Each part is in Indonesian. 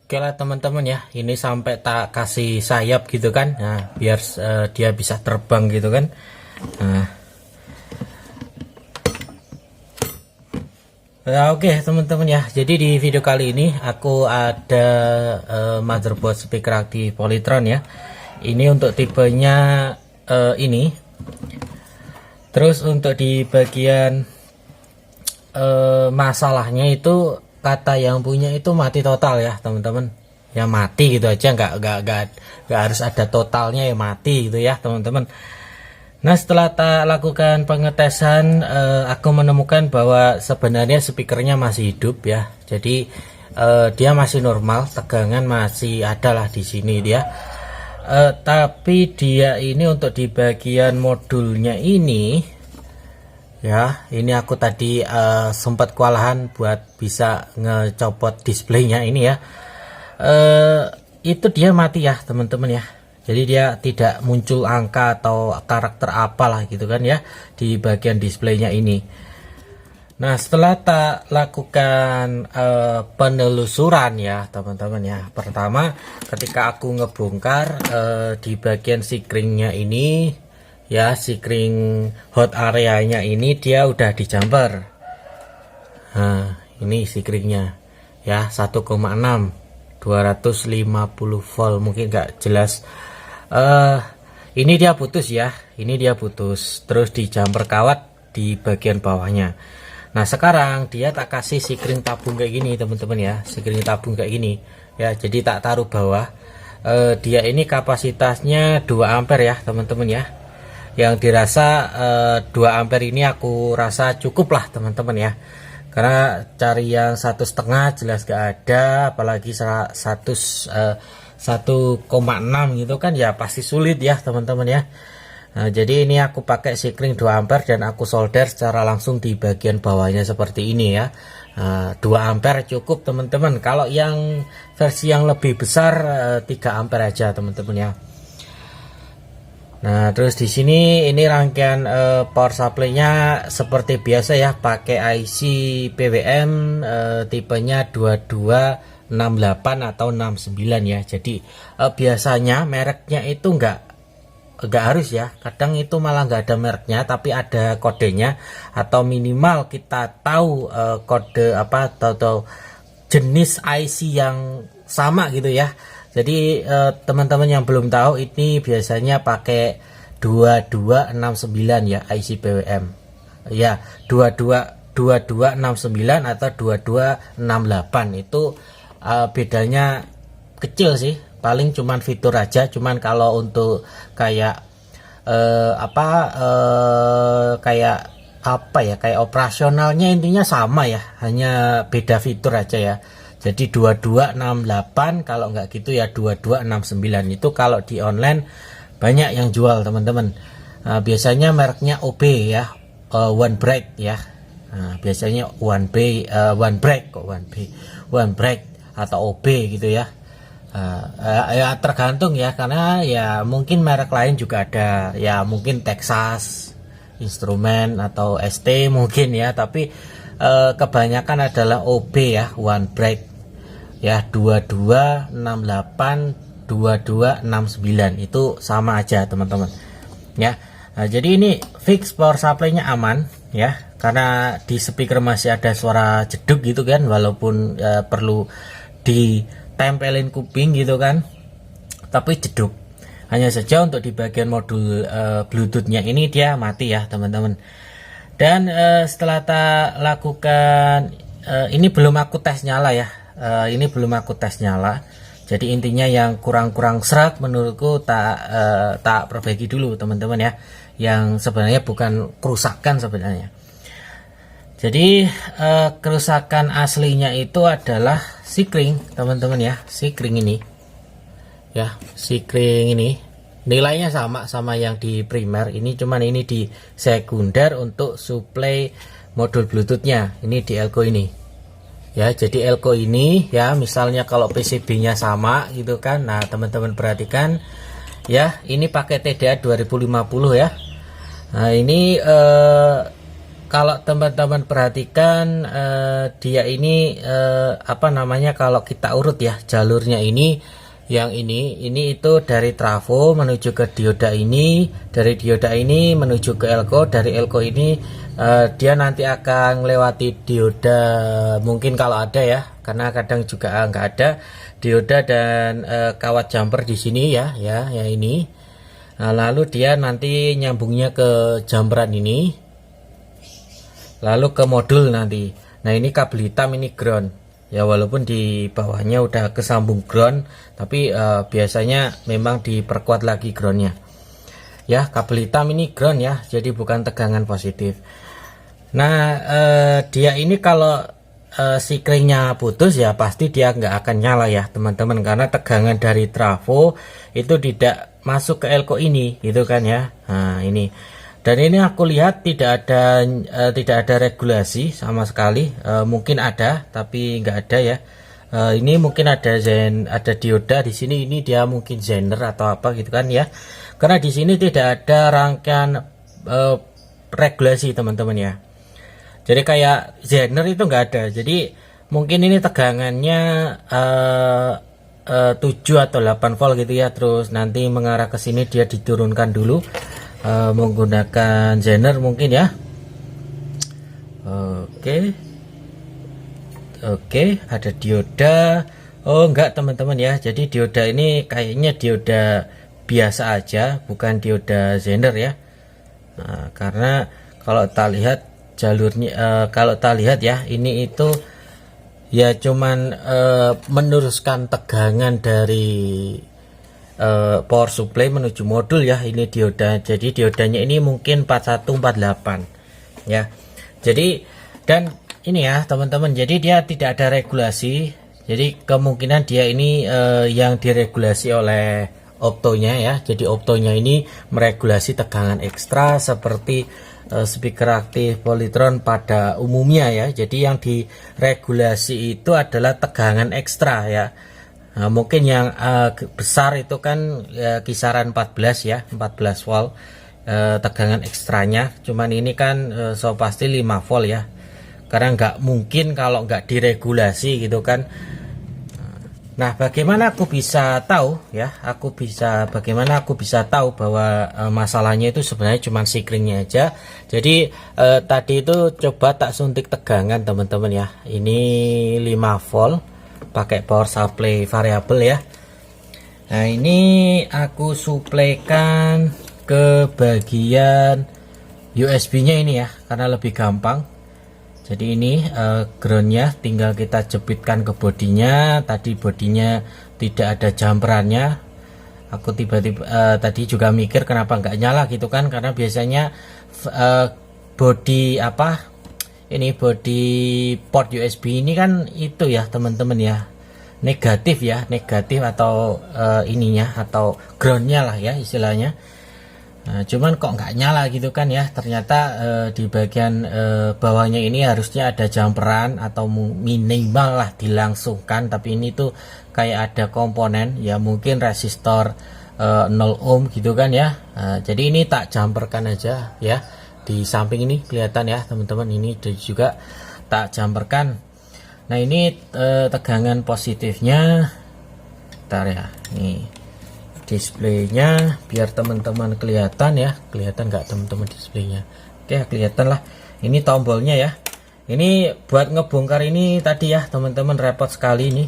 Oke lah teman-teman ya, ini sampai tak kasih sayap gitu kan, nah biar dia bisa terbang gitu kan. Nah, oke teman-teman ya, jadi di video kali ini aku ada motherboard speaker aktif Polytron ya. Ini untuk tipenya ini. Terus untuk di bagian masalahnya itu kata yang punya itu mati total ya teman-teman, ya mati gitu aja, nggak harus ada totalnya, ya mati gitu ya teman-teman. Nah setelah tak lakukan pengetesan, aku menemukan bahwa sebenarnya speakernya masih hidup ya, jadi dia masih normal, tegangan masih ada lah di sini dia. Tapi dia ini untuk di bagian modulnya ini ya, ini aku tadi sempat kewalahan buat bisa ngecopot displaynya ini ya. Itu dia mati ya teman-teman ya, jadi dia tidak muncul angka atau karakter apalah gitu kan ya di bagian displaynya ini. Nah setelah tak lakukan penelusuran ya teman-teman ya, pertama ketika aku ngebongkar di bagian sikringnya ini ya, sikring hot areanya ini dia udah dijamper. Nah ini sikringnya ya, 1,6 250 volt, mungkin nggak jelas. Ini dia putus ya, ini dia putus, terus dijamper kawat di bagian bawahnya. Nah sekarang dia tak kasih sikring tabung kayak gini teman-teman ya, sikring tabung kayak gini ya, jadi tak taruh bawah. Dia ini kapasitasnya 2 ampere ya teman-teman ya, yang dirasa 2 ampere ini aku rasa cukup lah teman-teman ya, karena cari yang 1,5 jelas gak ada, apalagi 1,6 gitu kan ya pasti sulit ya teman-teman ya. Nah, jadi ini aku pakai sikring 2 ampere dan aku solder secara langsung di bagian bawahnya seperti ini ya. 2 ampere cukup teman-teman. Kalau yang versi yang lebih besar 3 ampere aja teman-teman ya. Nah terus di sini ini rangkaian power supply-nya seperti biasa ya, pakai IC PWM tipenya 2268 atau 69 ya. Jadi biasanya mereknya itu enggak harus ya, kadang itu malah nggak ada mereknya tapi ada kodenya, atau minimal kita tahu kode apa atau jenis IC yang sama gitu ya. Jadi teman-teman yang belum tahu, ini biasanya pakai 2269 ya IC PWM ya, 2269 atau 2268 itu bedanya kecil sih, paling cuman fitur aja. Cuman kalau untuk kayak kayak operasionalnya intinya sama ya, hanya beda fitur aja ya. Jadi 2268, kalau nggak gitu ya 2269. Itu kalau di online banyak yang jual teman-teman. Biasanya mereknya OB ya, One Break ya. Biasanya One Break atau OB gitu ya. Ya tergantung ya, karena ya mungkin merek lain juga ada ya, mungkin Texas Instrument atau ST mungkin ya, tapi kebanyakan adalah OB ya, One Break ya, 2268 2269 itu sama aja teman-teman ya. Nah, jadi ini fix power supply-nya aman ya, karena di speaker masih ada suara jeduk gitu kan, walaupun perlu ditempelin kuping gitu kan, tapi jeduk. Hanya saja untuk di bagian modul Bluetooth-nya ini dia mati ya teman-teman. Dan setelah tak lakukan ini belum aku tes nyala ya, ini belum aku tes nyala. Jadi intinya yang kurang-kurang serak menurutku tak perbaiki dulu teman-teman ya, yang sebenarnya bukan kerusakan sebenarnya. Jadi kerusakan aslinya itu adalah sikring teman-teman ya, sikring ini ya, sikring ini nilainya sama yang di primer ini, cuman ini di sekunder untuk supply modul Bluetoothnya ini di Elco ini ya. Jadi Elco ini ya, misalnya kalau PCB-nya sama gitu kan, nah teman-teman perhatikan ya, ini pakai TDA 2050 ya. Nah ini kalau teman-teman perhatikan dia ini apa namanya, kalau kita urut ya jalurnya ini, yang ini itu dari trafo menuju ke dioda ini, dari dioda ini menuju ke elko, dari elko ini dia nanti akan melewati dioda, mungkin kalau ada ya, karena kadang juga nggak ada dioda dan kawat jumper di sini ya ini. Nah, lalu dia nanti nyambungnya ke jumperan ini, lalu ke modul nanti. Nah, ini kabel hitam, ini ground ya, walaupun di bawahnya udah kesambung ground, tapi biasanya memang diperkuat lagi groundnya ya. Kabel hitam ini ground ya, jadi bukan tegangan positif. Nah, dia ini kalau sikringnya putus ya pasti dia nggak akan nyala ya teman-teman, karena tegangan dari trafo itu tidak masuk ke elko ini gitu kan ya. Nah, ini, dan ini aku lihat tidak ada regulasi sama sekali. Mungkin ada tapi nggak ada ya. Ini mungkin ada dioda di sini, ini dia mungkin zener atau apa gitu kan ya, karena di sini tidak ada rangkaian regulasi teman-teman ya. Jadi kayak zener itu nggak ada, jadi mungkin ini tegangannya 7 atau 8 volt gitu ya, terus nanti mengarah ke sini dia diturunkan dulu menggunakan zener mungkin ya. Oke, ada dioda. Oh enggak teman-teman ya, jadi dioda ini kayaknya dioda biasa aja, bukan dioda zener ya. Nah, karena kalau kita lihat jalurnya, kalau kita lihat ya, ini itu ya cuman meneruskan tegangan dari power supply menuju modul ya. Ini dioda, jadi diodanya ini mungkin 4148 ya. Jadi, dan ini ya teman-teman, jadi dia tidak ada regulasi, jadi kemungkinan dia ini yang diregulasi oleh optonya ya. Jadi optonya ini meregulasi tegangan ekstra seperti speaker aktif Polytron pada umumnya ya. Jadi yang diregulasi itu adalah tegangan ekstra ya. Nah, mungkin yang besar itu kan kisaran 14 ya, 14 volt tegangan ekstranya. Cuman ini kan so pasti 5 volt ya, karena nggak mungkin kalau nggak diregulasi gitu kan. Nah, bagaimana aku bisa tahu ya? Bagaimana aku bisa tahu bahwa masalahnya itu sebenarnya cuma sikringnya aja. Jadi tadi itu coba tak suntik tegangan teman-teman ya. Ini 5 volt pakai power supply variabel ya. Nah, ini aku suplaikan ke bagian USB-nya ini ya, karena lebih gampang. Jadi ini groundnya tinggal kita jepitkan ke bodinya. Tadi bodinya tidak ada jumperannya. Aku tiba-tiba tadi juga mikir kenapa nggak nyala gitu kan, karena biasanya body apa ini, body port USB ini kan itu ya teman-teman ya, negatif ya, negatif atau ininya atau groundnya lah ya istilahnya. Nah, cuman kok nggak nyala gitu kan ya, ternyata di bagian bawahnya ini harusnya ada jumperan atau minimal lah dilangsungkan, tapi ini tuh kayak ada komponen ya, mungkin resistor 0 ohm gitu kan ya. Nah, jadi ini tak jumperkan aja ya, di samping ini kelihatan ya teman-teman, ini juga tak jumperkan. Nah, ini tegangan positifnya, bentar ya, nih displaynya biar teman-teman kelihatan ya. Kelihatan nggak teman-teman displaynya? Oke, kelihatan lah. Ini tombolnya ya. Ini buat ngebongkar ini tadi ya teman-teman, repot sekali ini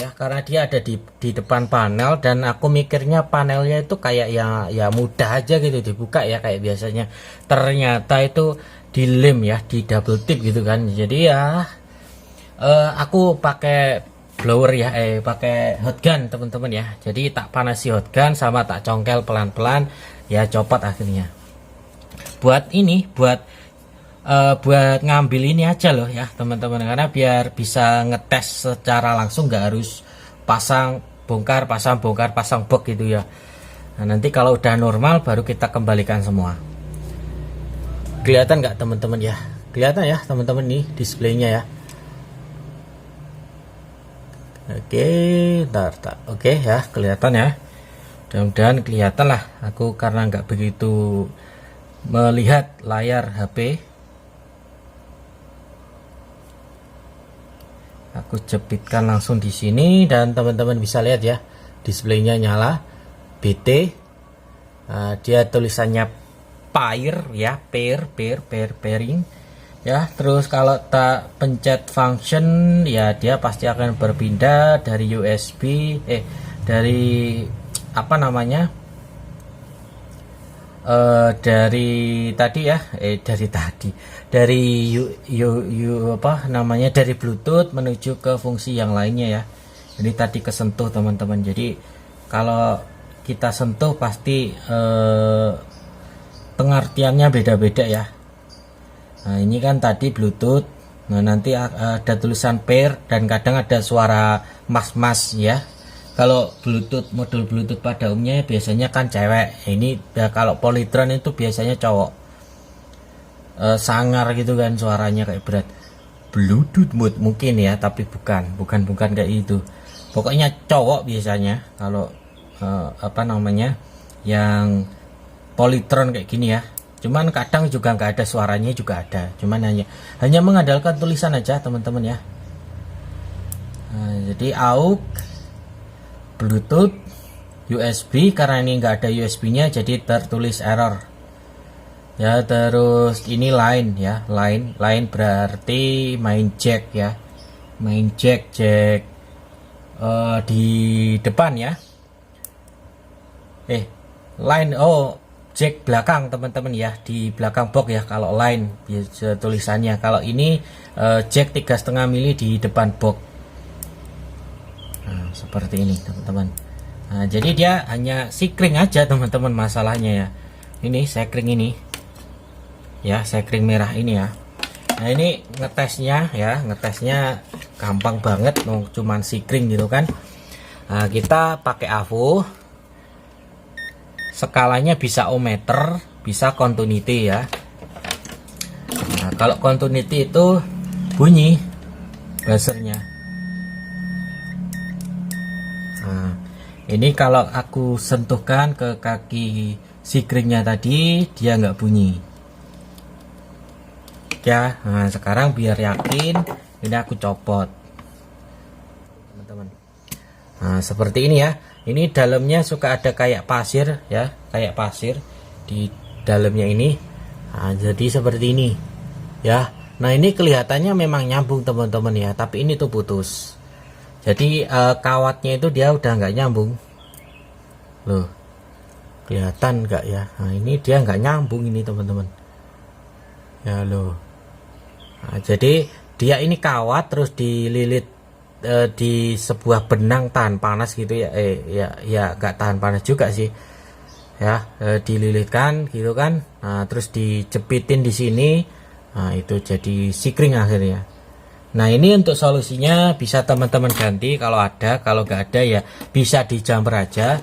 ya, karena dia ada di depan panel, dan aku mikirnya panelnya itu kayak ya mudah aja gitu dibuka ya kayak biasanya. Ternyata itu dilem ya, di double tip gitu kan. Jadi ya aku pakai blower ya, pakai hot gun teman-teman ya. Jadi tak panasi hot gun sama tak congkel pelan-pelan ya, copot akhirnya. Buat ini, buat ngambil ini aja loh ya teman-teman, karena biar bisa ngetes secara langsung, nggak harus pasang bongkar pasang bongkar pasang box gitu ya. Nah, nanti kalau udah normal baru kita kembalikan semua. Kelihatan nggak teman-teman ya? Kelihatan ya teman-teman nih displaynya ya. Oke, oke ya, kelihatan ya. Mudah-mudahan kelihatan lah. Aku karena nggak begitu melihat layar HP, aku jepitkan langsung di sini dan teman-teman bisa lihat ya, displaynya nyala BT. Dia tulisannya pair ya, pairing ya. Terus kalau tak pencet function ya, dia pasti akan berpindah dari USB dari apa namanya, dari tadi ya, dari dari Bluetooth menuju ke fungsi yang lainnya ya. Jadi tadi kesentuh teman-teman. Jadi kalau kita sentuh pasti pengertiannya beda-beda ya. Nah ini kan tadi Bluetooth, nah nanti ada tulisan pair dan kadang ada suara mas-mas ya. Kalau Bluetooth, modul Bluetooth pada umumnya biasanya kan cewek. Ini ya, kalau Polytron itu biasanya cowok. Sangar gitu kan suaranya, kayak berat. Bluetooth mode mungkin ya, tapi bukan kayak itu. Pokoknya cowok biasanya kalau apa namanya, yang Polytron kayak gini ya. Cuman kadang juga nggak ada suaranya juga ada. Cuman hanya mengandalkan tulisan aja teman-teman ya. Nah, jadi AUX, Bluetooth, USB, karena ini nggak ada USB-nya jadi tertulis error. Ya terus ini line ya, line berarti main jack ya, main jack di depan ya. Line jack belakang teman-teman ya, di belakang box ya kalau line biasa tulisannya. Kalau ini jack 3,5 mili di depan box. Nah, seperti ini teman-teman. Nah, jadi dia hanya sikring aja teman-teman masalahnya ya. Ini sikring ini ya, sikring merah ini ya. Nah ini ngetesnya ya, ngetesnya gampang banget, cuman sikring gitu kan. Nah, kita pakai AVO, skalanya bisa ohmmeter, bisa continuity ya. Nah, kalau continuity itu bunyi buzzernya. Nah, ini kalau aku sentuhkan ke kaki sikringnya tadi, dia nggak bunyi ya. Nah, sekarang biar yakin, ini aku copot teman-teman. Nah, seperti ini ya. Ini dalamnya suka ada kayak pasir ya, kayak pasir di dalamnya ini. Nah, jadi seperti ini ya. Nah ini kelihatannya memang nyambung teman-teman ya, tapi ini tuh putus. Jadi kawatnya itu dia udah nggak nyambung loh, kelihatan nggak ya? Nah ini dia nggak nyambung ini teman-teman ya loh. Nah, jadi dia ini kawat terus dililit di sebuah benang tahan panas gitu ya. Ya nggak tahan panas juga sih ya, dililitkan gitu kan. Nah terus dijepitin di sini. Nah itu jadi sikring akhirnya. Nah ini untuk solusinya bisa teman-teman ganti kalau ada, kalau nggak ada ya bisa di jumper aja.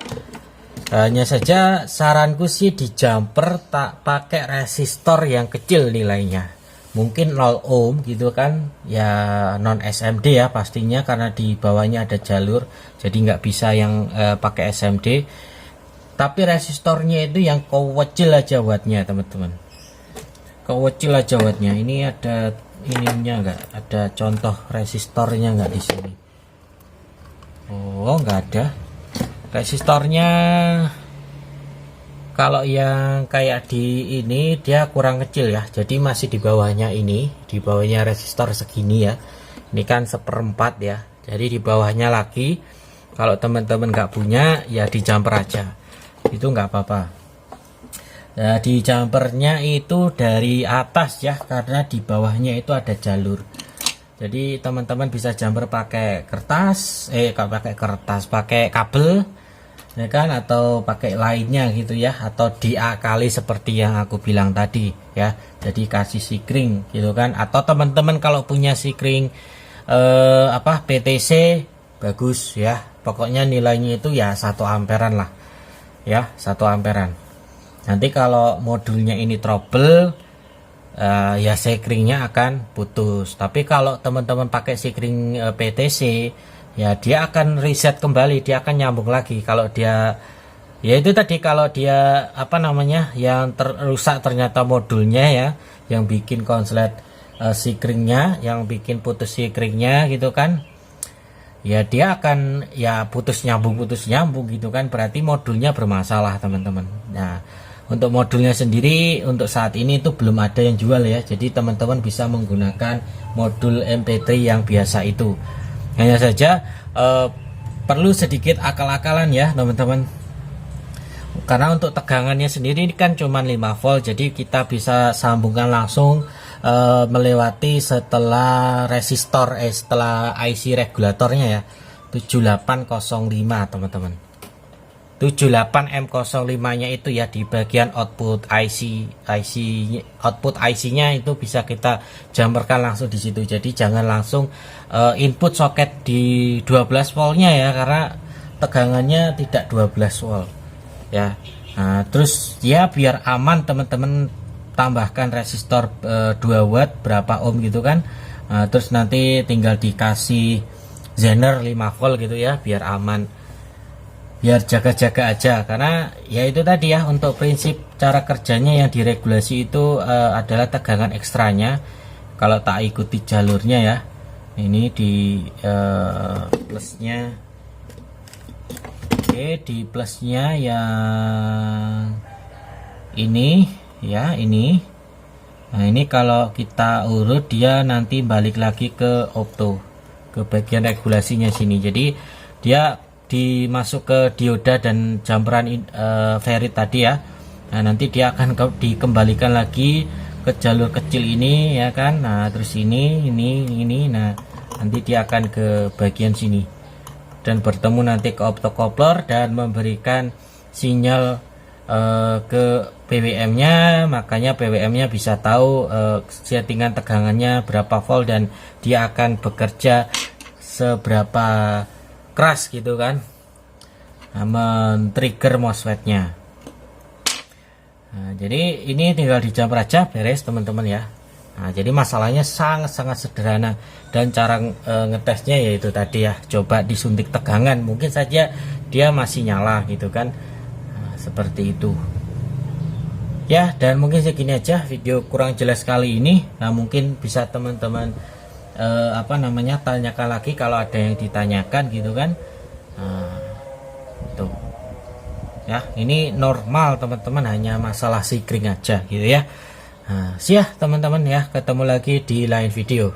Hanya saja saranku sih di jumper tak pakai resistor yang kecil nilainya, mungkin 0 ohm gitu kan ya, non SMD ya pastinya, karena di bawahnya ada jalur jadi nggak bisa yang pakai SMD. Tapi resistornya itu yang kecil aja wattnya teman-teman, kecil aja wattnya. Ini ada ininya nggak, ada contoh resistornya nggak di sini? Oh nggak ada resistornya. Kalau yang kayak di ini dia kurang kecil ya, jadi masih di bawahnya ini, di bawahnya resistor segini ya. Ini kan 1/4 ya, jadi di bawahnya lagi. Kalau teman-teman nggak punya ya di jumper aja, itu nggak apa-apa. Nah di jumpernya itu dari atas ya, karena di bawahnya itu ada jalur. Jadi teman-teman bisa jumper pakai kertas, kalau pakai kertas pakai kabel ya kan, atau pakai lainnya gitu ya, atau diakali seperti yang aku bilang tadi ya. Jadi kasih sikring gitu kan, atau teman-teman kalau punya sikring PTC bagus ya, pokoknya nilainya itu ya 1 amperan lah ya, 1 amperan. Nanti kalau modulnya ini trouble ya sikringnya akan putus. Tapi kalau teman-teman pakai sikring PTC ya dia akan reset kembali, dia akan nyambung lagi. Kalau dia ya itu tadi, kalau dia apa namanya yang rusak ternyata modulnya ya, yang bikin konslet sikringnya, yang bikin putus sikringnya gitu kan. ya dia akan ya putus nyambung gitu kan, berarti modulnya bermasalah teman-teman. Nah, untuk modulnya sendiri untuk saat ini itu belum ada yang jual ya, jadi teman-teman bisa menggunakan modul MP3 yang biasa itu. Hanya saja perlu sedikit akal-akalan ya teman-teman, karena untuk tegangannya sendiri ini kan cuma 5 volt, jadi kita bisa sambungkan langsung melewati setelah resistor setelah IC regulatornya ya, 7805 teman-teman. 78M05 nya itu ya di bagian output output IC-nya itu bisa kita jumperkan langsung di situ. Jadi jangan langsung input soket di 12 voltnya ya, karena tegangannya tidak 12 volt ya. Nah, terus ya biar aman teman-teman tambahkan resistor 2 watt berapa ohm gitu kan. Terus nanti tinggal dikasih zener 5 volt gitu ya, biar aman, biar jaga-jaga aja. Karena ya itu tadi ya, untuk prinsip cara kerjanya yang diregulasi itu adalah tegangan ekstranya. Kalau tak ikuti jalurnya ya, ini di plusnya, oke, di plusnya yang ini ya, ini. Nah, ini kalau kita urut dia nanti balik lagi ke opto, ke bagian regulasinya sini. Jadi dia dimasuk ke dioda dan jumperan Ferit tadi ya. Nah, nanti dia akan dikembalikan lagi ke jalur kecil ini ya kan. Nah, terus ini. Nah, nanti dia akan ke bagian sini dan bertemu nanti ke optocoupler dan memberikan sinyal ke PWM-nya. Makanya PWM-nya bisa tahu settingan tegangannya berapa volt dan dia akan bekerja seberapa keras gitu kan, men-trigger MOSFET-nya. Nah, jadi ini tinggal dijumper aja, beres teman-teman ya. Nah, jadi masalahnya sangat-sangat sederhana, dan cara ngetesnya yaitu tadi ya, coba disuntik tegangan, mungkin saja dia masih nyala gitu kan. Seperti itu ya. Dan mungkin segini aja, video kurang jelas kali ini. Nah, mungkin bisa teman-teman tanyakan lagi kalau ada yang ditanyakan gitu kan. Tuh ya, ini normal teman-teman, hanya masalah sikring aja gitu ya. Siap teman-teman ya, ketemu lagi di lain video.